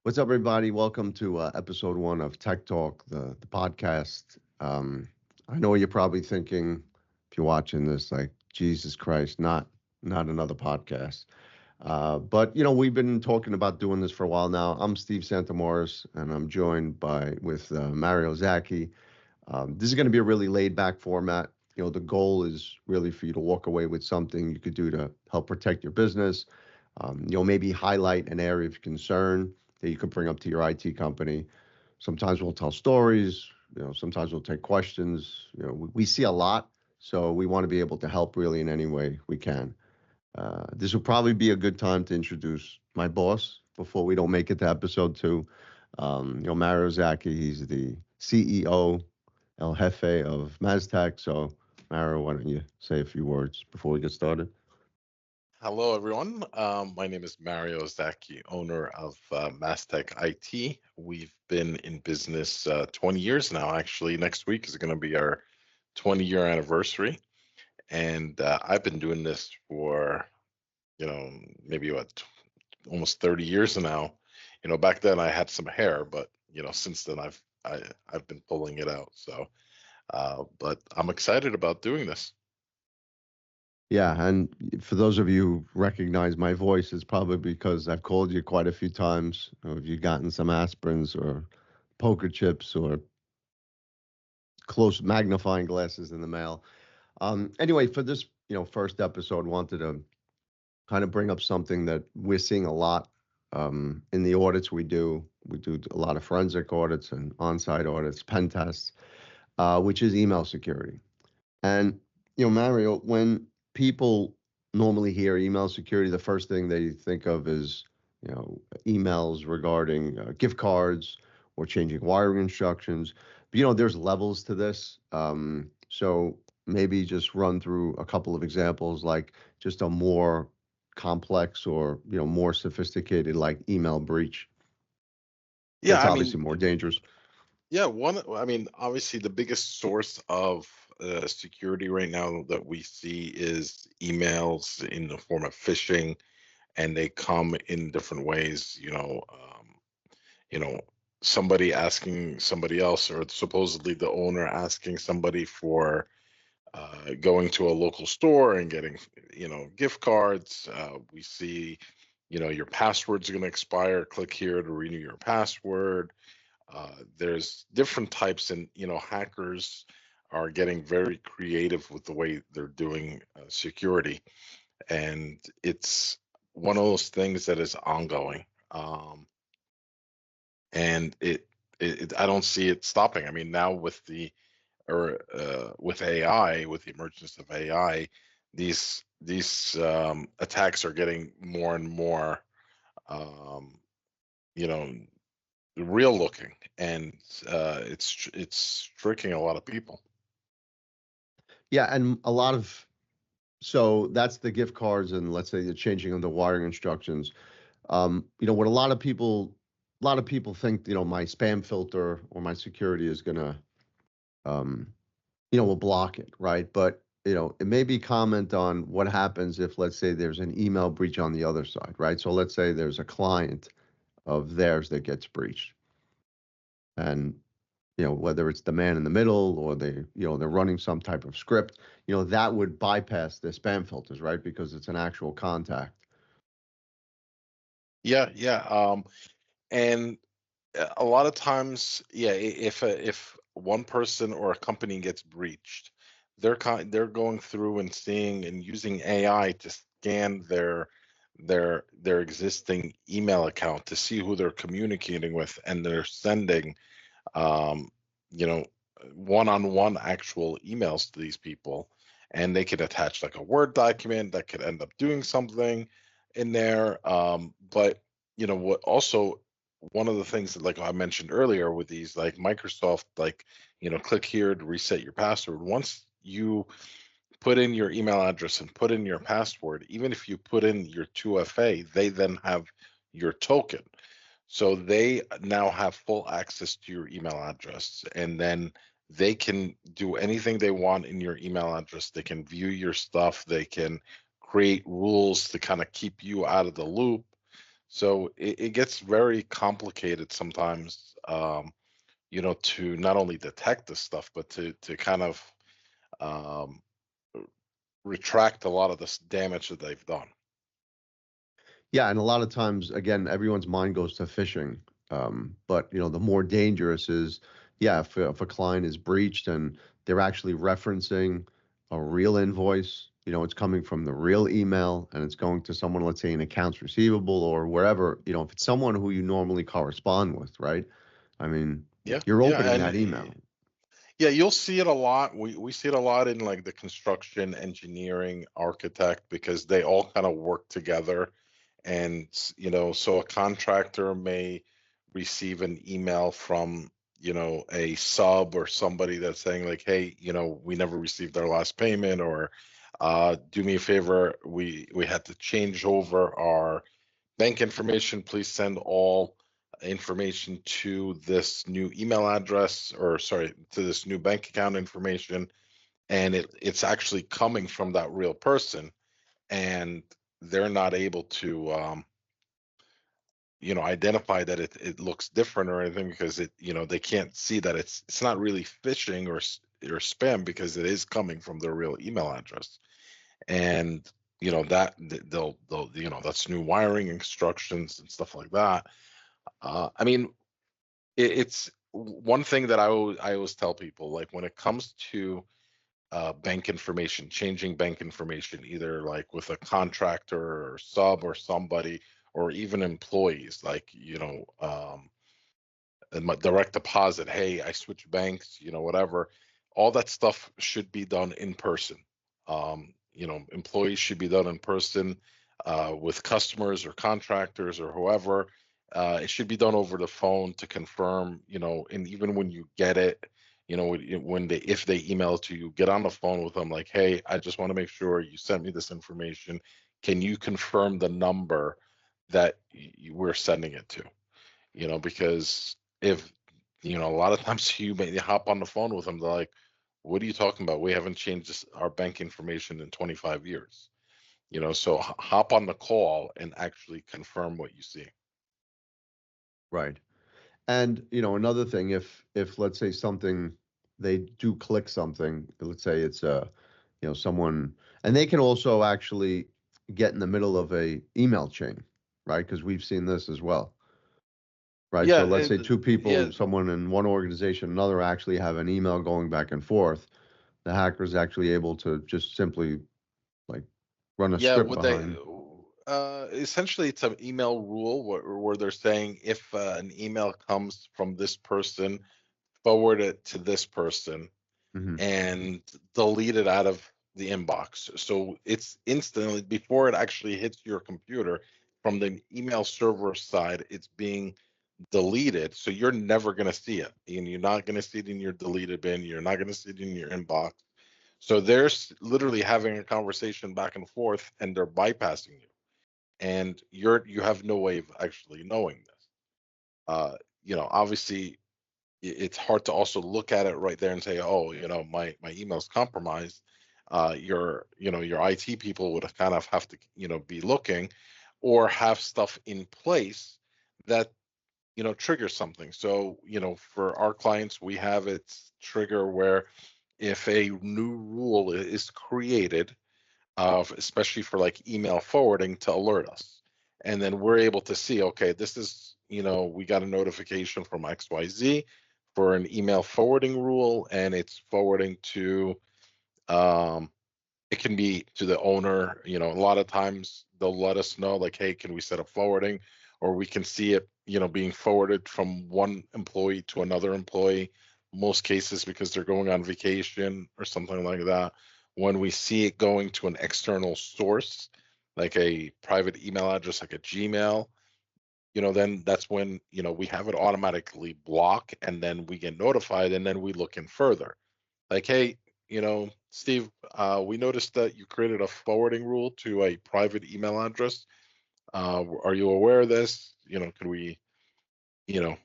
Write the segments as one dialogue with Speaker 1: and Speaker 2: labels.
Speaker 1: What's up, everybody? Welcome to episode one of Tech Talk, the podcast. I know you're probably thinking, if you're watching this, like Jesus Christ, not another podcast. But we've been talking about doing this for a while now. I'm Steve Santamouris, and I'm joined with Mario Zaki. This is going to be a really laid back format. The goal is really for you to walk away with something you could do to help protect your business. Maybe highlight an area of concern that you could bring up to your IT company. Sometimes we'll tell stories. Sometimes we'll take questions. We see a lot, so we want to be able to help really in any way we can. This will probably be a good time to introduce my boss before we don't make it to episode two. Mario Zaki, he's the CEO, El Jefe of Teck. So, Mario, why don't you say a few words before we get started?
Speaker 2: Hello, everyone. My name is Mario Zaki, owner of Mastech IT. We've been in business 20 years now. Actually, next week is going to be our 20-year anniversary. And I've been doing this for, maybe almost 30 years now. Back then I had some hair, but, since then I've been pulling it out. So, but I'm excited about doing this.
Speaker 1: Yeah, and for those of you who recognize my voice, it's probably because I've called you quite a few times. Have you gotten some aspirins or poker chips or close magnifying glasses in the mail? Anyway, for this, first episode, wanted to kind of bring up something that we're seeing a lot in the audits we do. We do a lot of forensic audits and on-site audits, pen tests, which is email security. And, Mario, when people normally hear email security, the first thing they think of is, emails regarding gift cards or changing wiring instructions. But, there's levels to this. So maybe just run through a couple of examples, like just a more complex or, more sophisticated, like email breach.
Speaker 2: Yeah,
Speaker 1: That's
Speaker 2: I mean,
Speaker 1: obviously more dangerous.
Speaker 2: Yeah, obviously the biggest source of security right now that we see is emails in the form of phishing, and they come in different ways. You know, somebody asking somebody else, or supposedly the owner asking somebody for going to a local store and getting, gift cards. We see, your password's going to expire. Click here to renew your password. There's different types, and hackers are getting very creative with the way they're doing security, and it's one of those things that is ongoing, and I don't see it stopping. I mean, now with with AI, with the emergence of AI, these attacks are getting more and more, um, you know, real looking, and it's tricking a lot of people.
Speaker 1: Yeah, and so that's the gift cards, and let's say the changing of the wiring instructions. What a lot of people think, my spam filter or my security is gonna, um, will block it, right? But it may be comment on what happens if, let's say, there's an email breach on the other side, right? So let's say there's a client of theirs that gets breached, and whether it's the man in the middle or they're running some type of script, that would bypass the spam filters, right? Because it's an actual contact.
Speaker 2: Yeah, yeah. And a lot of times, yeah, if one person or a company gets breached, they're going through and seeing and using AI to scan their existing email account to see who they're communicating with, and they're sending, um, you know, one-on-one actual emails to these people, and they could attach like a Word document that could end up doing something in there. But what also, one of the things that, like I mentioned earlier, with these like Microsoft, like, click here to reset your password. Once you put in your email address and put in your password, even if you put in your 2FA, they then have your token. So they now have full access to your email address, and then they can do anything they want in your email address. They can view your stuff. They can create rules to kind of keep you out of the loop. So it gets very complicated sometimes, to not only detect this stuff, but to kind of um, retract a lot of this damage that they've done.
Speaker 1: Yeah, and a lot of times, again, everyone's mind goes to phishing. But the more dangerous is, yeah, if a client is breached and they're actually referencing a real invoice, it's coming from the real email and it's going to someone, let's say in accounts receivable or wherever, if it's someone who you normally correspond with, right? I mean,
Speaker 2: Yeah,
Speaker 1: you're
Speaker 2: yeah,
Speaker 1: opening
Speaker 2: and
Speaker 1: that email.
Speaker 2: yeah, you'll see it a lot. We see it a lot in like the construction, engineering, architect, because they all kind of work together. And so a contractor may receive an email from a sub or somebody that's saying like, hey, we never received our last payment, or do me a favor, we had to change over our bank information, please send all information to this new email address, or sorry, to this new bank account information. And it's actually coming from that real person, and they're not able to identify that it looks different or anything, because they can't see that it's not really phishing or spam, because it is coming from their real email address. And that they'll that's new wiring instructions and stuff like that. I mean, it's one thing that I always tell people, like when it comes to bank information, changing bank information, either like with a contractor or sub or somebody, or even employees, like and my direct deposit, hey, I switch banks, whatever. All that stuff should be done in person. Employees should be done in person, with customers or contractors or whoever. It should be done over the phone to confirm, and even when you get it, when they if they email it to you, get on the phone with them like, hey, I just want to make sure you sent me this information. Can you confirm the number that we're sending it to? Because if a lot of times you may hop on the phone with them, they're like, what are you talking about? We haven't changed our bank information in 25 years. So hop on the call and actually confirm what you see.
Speaker 1: Right. And another thing, if let's say something, they do click something, let's say it's someone, and they can also actually get in the middle of a email chain, right? Because we've seen this as well, right?
Speaker 2: Yeah,
Speaker 1: So let's say two
Speaker 2: yeah,
Speaker 1: people, someone in one organization, another, actually have an email going back and forth. The hacker is actually able to just simply like run a
Speaker 2: yeah.
Speaker 1: script
Speaker 2: What they
Speaker 1: behind.
Speaker 2: essentially, it's an email rule where they're saying if an email comes from this person, forward it to this person
Speaker 1: Hmm.
Speaker 2: and delete it out of the inbox. So it's instantly, before it actually hits your computer from the email server side, it's being deleted. So you're never going to see it. And you're not going to see it in your deleted bin. You're not going to see it in your inbox. So they're literally having a conversation back and forth, and they're bypassing you. And you have no way of actually knowing this. Obviously, it's hard to also look at it right there and say, oh, my email's compromised. Your IT people would kind of have to, be looking, or have stuff in place that trigger something. So for our clients, we have its trigger where if a new rule is created, especially for like email forwarding, to alert us. And then we're able to see, okay, this is, we got a notification from XYZ for an email forwarding rule, and it's forwarding to, um, it can be to the owner. A lot of times they'll let us know, like, hey, can we set up forwarding? Or we can see it, being forwarded from one employee to another employee, most cases because they're going on vacation or something like that. When we see it going to an external source, like a private email address, like a Gmail, then that's when, we have it automatically block, and then we get notified, and then we look in further. Like, hey, Steve, we noticed that you created a forwarding rule to a private email address. Are you aware of this? Could we, you know,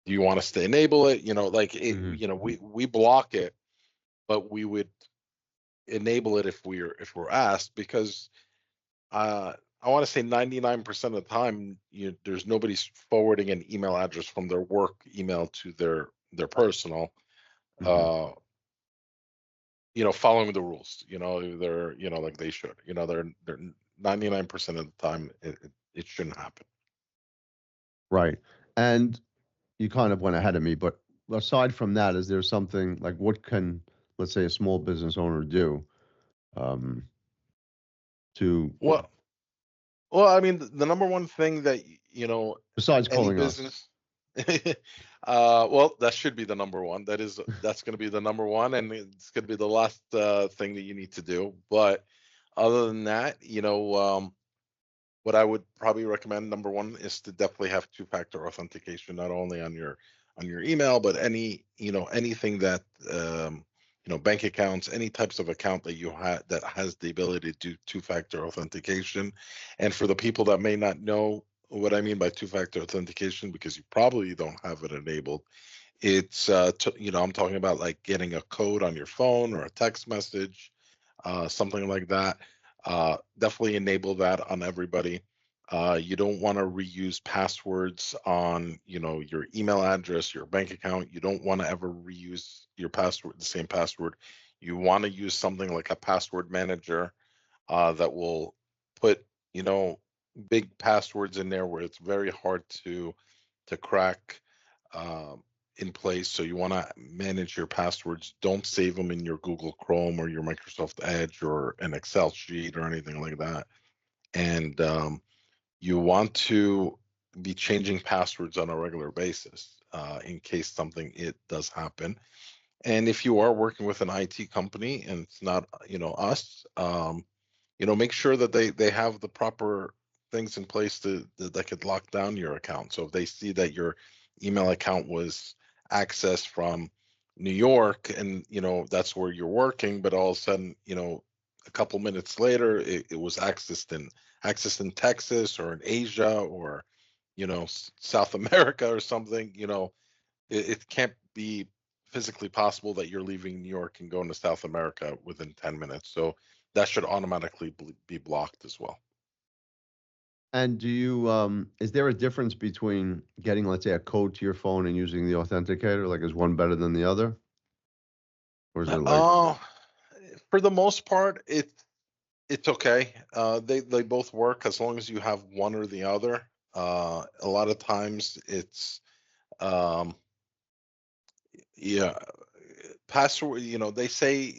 Speaker 2: do you want us to enable it? Like it,
Speaker 1: Hmm.
Speaker 2: we block it, but we would enable it if we're asked, because uh, I want to say 99% of the time, there's nobody's forwarding an email address from their work email to their personal.
Speaker 1: Hmm.
Speaker 2: Uh, Following the rules. They're like they should. They're 99% of the time it shouldn't happen.
Speaker 1: Right. And you kind of went ahead of me, but aside from that, is there something like what can, let's say, a small business owner do um, to,
Speaker 2: Well, I mean, the number one thing that
Speaker 1: besides
Speaker 2: any
Speaker 1: calling us?
Speaker 2: business. Well, that should be the number one. That's going to be the number one, and it's going to be the last thing that you need to do. But other than that, what I would probably recommend, number one, is to definitely have two-factor authentication, not only on your email, but anything that bank accounts, any types of account that you have that has the ability to do two-factor authentication. And for the people that may not know what I mean by two-factor authentication, because you probably don't have it enabled, it's I'm talking about like getting a code on your phone or a text message, something like that. Definitely enable that on everybody. You don't want to reuse passwords on, your email address, your bank account. You don't want to ever reuse your password, the same password. You want to use something like a password manager that will put, big passwords in there where it's very hard to crack in place. So you want to manage your passwords. Don't save them in your Google Chrome or your Microsoft Edge or an Excel sheet or anything like that. And you want to be changing passwords on a regular basis in case something it does happen. And if you are working with an IT company and it's not, us, make sure that they have the proper things in place that could lock down your account. So if they see that your email account was accessed from New York and that's where you're working, but all of a sudden, a couple minutes later it was accessed in Texas or in Asia or South America or something, it can't be physically possible that you're leaving New York and going to South America within 10 minutes. So that should automatically be blocked as well.
Speaker 1: And is there a difference between getting, let's say, a code to your phone and using the authenticator? Like, is one better than the other? Or is it like,
Speaker 2: Uh, for the most part, it's okay. They both work as long as you have one or the other. A lot of times it's um, yeah, password. They say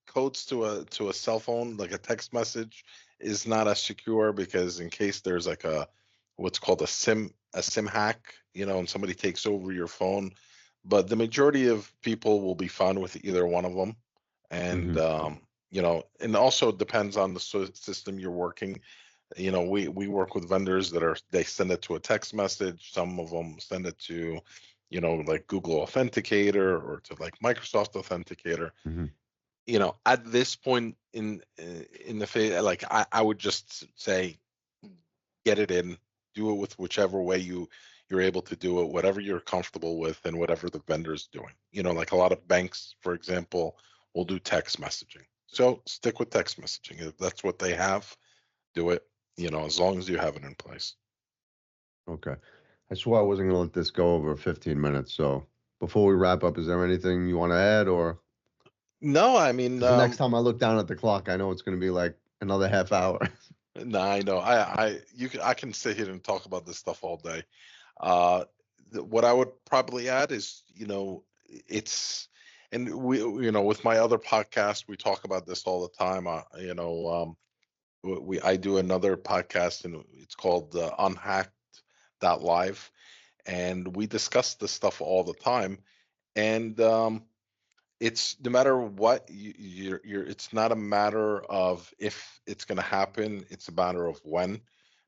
Speaker 2: codes to a cell phone, like a text message, is not as secure because in case there's like a what's called a sim hack, and somebody takes over your phone. But the majority of people will be fine with either one of them, and
Speaker 1: hmm
Speaker 2: and also depends on the system you're working. We work with vendors they send it to a text message. Some of them send it to, like Google Authenticator or to like Microsoft Authenticator.
Speaker 1: hmm
Speaker 2: At this point in the phase, like I would just say, get it in, do it with whichever way you're able to do it, whatever you're comfortable with, and whatever the vendor's doing. Like a lot of banks, for example, will do text messaging. So stick with text messaging. If that's what they have, do it, as long as you have it in place.
Speaker 1: Okay. I swore I wasn't going to let this go over 15 minutes. So before we wrap up, is there anything you want to add? Or
Speaker 2: No, I mean,
Speaker 1: because the next time I look down at the clock, I know it's going to be like another half hour.
Speaker 2: no, I know. I can sit here and talk about this stuff all day. Uh, what I would probably add is, it's, and with my other podcast, we talk about this all the time. I do another podcast and it's called Unhacked.live, and we discuss this stuff all the time. And it's no matter what it's not a matter of if it's going to happen, it's a matter of when,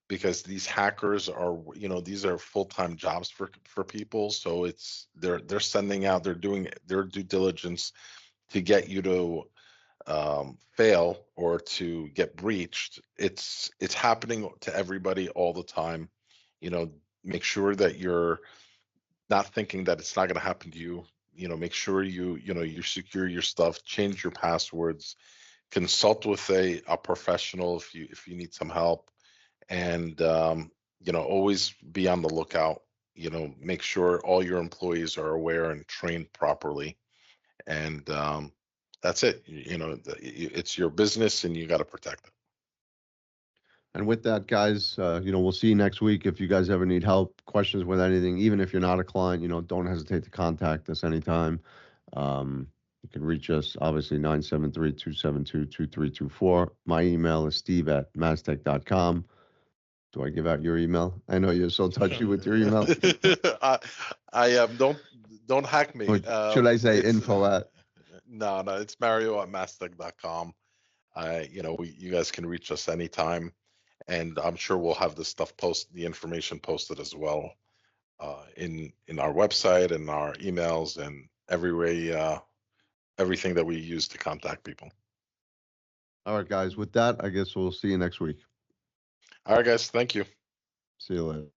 Speaker 2: because these hackers are, these are full-time jobs for people. So they're sending out, they're doing their due diligence to get you to fail or to get breached. It's happening to everybody all the time. Make sure that you're not thinking that it's not going to happen to you. Make sure you secure your stuff, change your passwords, consult with a professional if you need some help, and always be on the lookout. Make sure all your employees are aware and trained properly, and that's it. It's your business, and you got to protect it.
Speaker 1: And with that, guys, we'll see you next week. If you guys ever need help, questions with anything, even if you're not a client, don't hesitate to contact us anytime. You can reach us, obviously, 973-272-2324. My email is steve@mastech.com. Do I give out your email? I know you're so touchy with your email.
Speaker 2: I don't hack me.
Speaker 1: Or should I say
Speaker 2: It's
Speaker 1: info at?
Speaker 2: no, it's Mario@mastech.com. You guys can reach us anytime, and I'm sure we'll have the information posted as well, in our website and our emails and every way, everything that we use to contact people.
Speaker 1: All right, guys. With that, I guess we'll see you next week.
Speaker 2: All right, guys. Thank you.
Speaker 1: See you later.